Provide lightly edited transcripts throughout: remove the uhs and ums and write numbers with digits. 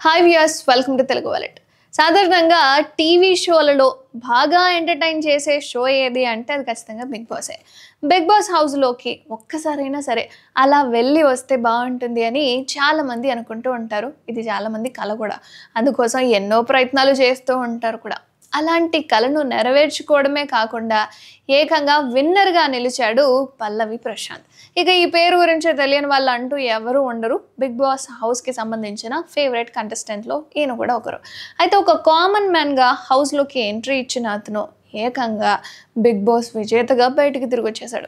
Hi viewers, welcome to Telugu wallet. సాధారణంగా TV షోలలో బాగా entertain చేసే షో ఏది అంటే అది ఖచ్చితంగా బిగ్ బాసే. బిగ్ బాస్ హౌస్లోకి ఒక్కసారైనా సరే అలా వెళ్ళి వస్తే బాగుంటుంది అని చాలామంది అనుకుంటూ ఉంటారు. ఇది చాలామంది కల కూడా. అందుకోసం ఎన్నో ప్రయత్నాలు చేస్తూ ఉంటారు కూడా. అలాంటి కలను నెరవేర్చుకోవడమే కాకుండా ఏకంగా విన్నర్గా నిలిచాడు పల్లవి ప్రశాంత్. ఇక ఈ పేరు గురించి తెలియని వాళ్ళు అంటూ ఎవరు ఉండరు. బిగ్ బాస్ హౌస్కి సంబంధించిన ఫేవరెట్ కంటెస్టెంట్లో ఈయన కూడా ఒకరు. అయితే ఒక కామన్ మ్యాన్గా హౌస్లోకి ఎంట్రీ ఇచ్చిన అతను ఏకంగా బిగ్ బాస్ విజేతగా బయటికి తిరిగి వచ్చేశాడు.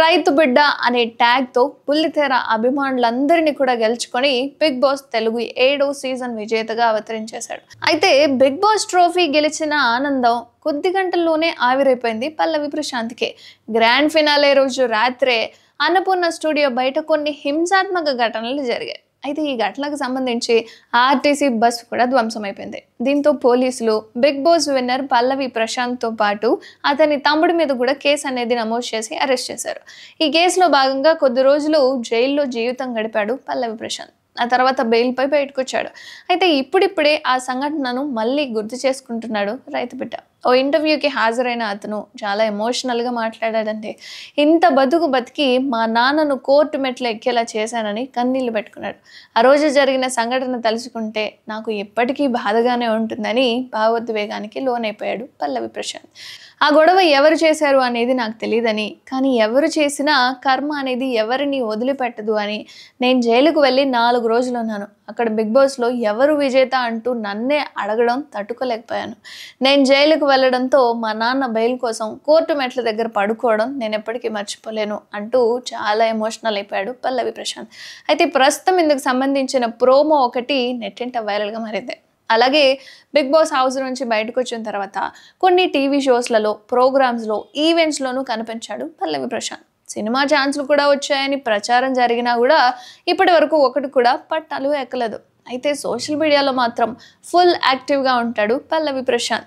రైతు బిడ్డ అనే ట్యాగ్తో బుల్లితెర అభిమానులందరినీ కూడా గెలుచుకొని బిగ్ బాస్ తెలుగు 7వ సీజన్ విజేతగా అవతరించేశాడు. అయితే బిగ్ బాస్ ట్రోఫీ గెలిచిన ఆనందం కొద్ది గంటల్లోనే ఆవిరైపోయింది పల్లవి ప్రశాంత్కి. గ్రాండ్ ఫినాలే రోజు రాత్రే అన్నపూర్ణ స్టూడియో బయట కొన్ని హింసాత్మక ఘటనలు జరిగాయి. అయితే ఈ ఘటనకు సంబంధించి ఆర్టీసీ బస్సు కూడా ధ్వంసమైపోయింది. దీంతో పోలీసులు బిగ్ బాస్ విన్నర్ పల్లవి ప్రశాంత్తో పాటు అతని తమ్ముడి మీద కూడా కేసు అనేది నమోదు చేసి అరెస్ట్ చేశారు. ఈ కేసులో భాగంగా కొద్ది రోజులు జైల్లో జీవితం గడిపాడు పల్లవి ప్రశాంత్. ఆ తర్వాత బెయిల్పై బయటకు వచ్చాడు. అయితే ఇప్పుడిప్పుడే ఆ సంఘటనను మళ్ళీ గుర్తు చేసుకుంటున్నాడు రైతు బిడ్డ. ఓ ఇంటర్వ్యూకి హాజరైన అతను చాలా ఎమోషనల్గా మాట్లాడాడంటే, ఇంత బతుకు బతికి మా నాన్నను కోర్టు మెట్లు ఎక్కేలా చేశానని కన్నీళ్లు పెట్టుకున్నాడు. ఆ రోజు జరిగిన సంఘటన తలుచుకుంటే నాకు ఎప్పటికీ బాధగానే ఉంటుందని భావోద్వేగానికి లోనైపోయాడు పల్లవి ప్రశాంత్. ఆ గొడవ ఎవరు చేశారు అనేది నాకు తెలియదని, కానీ ఎవరు చేసినా కర్మ అనేది ఎవరిని వదిలిపెట్టదు అని, నేను జైలుకు వెళ్ళి 4 రోజులు ఉన్నాను. అక్కడ బిగ్ బాస్లో ఎవరు విజేత అంటూ నన్నే అడగడం తట్టుకోలేకపోయాను. నేను జైలుకు వెళ్ళడంతో మా నాన్న బెయిల్ కోసం కోర్టు మెట్ల దగ్గర పడుకోవడం నేను ఎప్పటికీ మర్చిపోలేను అంటూ చాలా ఎమోషనల్ అయిపోయాడు పల్లవి ప్రశాంత్. అయితే ప్రస్తుతం ఇందుకు సంబంధించిన ప్రోమో ఒకటి నెట్టింట వైరల్గా మారింది. అలాగే బిగ్ బాస్ హౌస్ నుంచి బయటకు వచ్చిన తర్వాత కొన్ని టీవీ షోస్లలో, ప్రోగ్రామ్స్లో, ఈవెంట్స్లోనూ కనిపించాడు పల్లవి ప్రశాంత్. సినిమా ఛాన్సులు కూడా వచ్చాయని ప్రచారం జరిగినా కూడా ఇప్పటి వరకు ఒకటి కూడా పట్టాలు ఎక్కలేదు. అయితే సోషల్ మీడియాలో మాత్రం ఫుల్ యాక్టివ్గా ఉంటాడు పల్లవి ప్రశాంత్.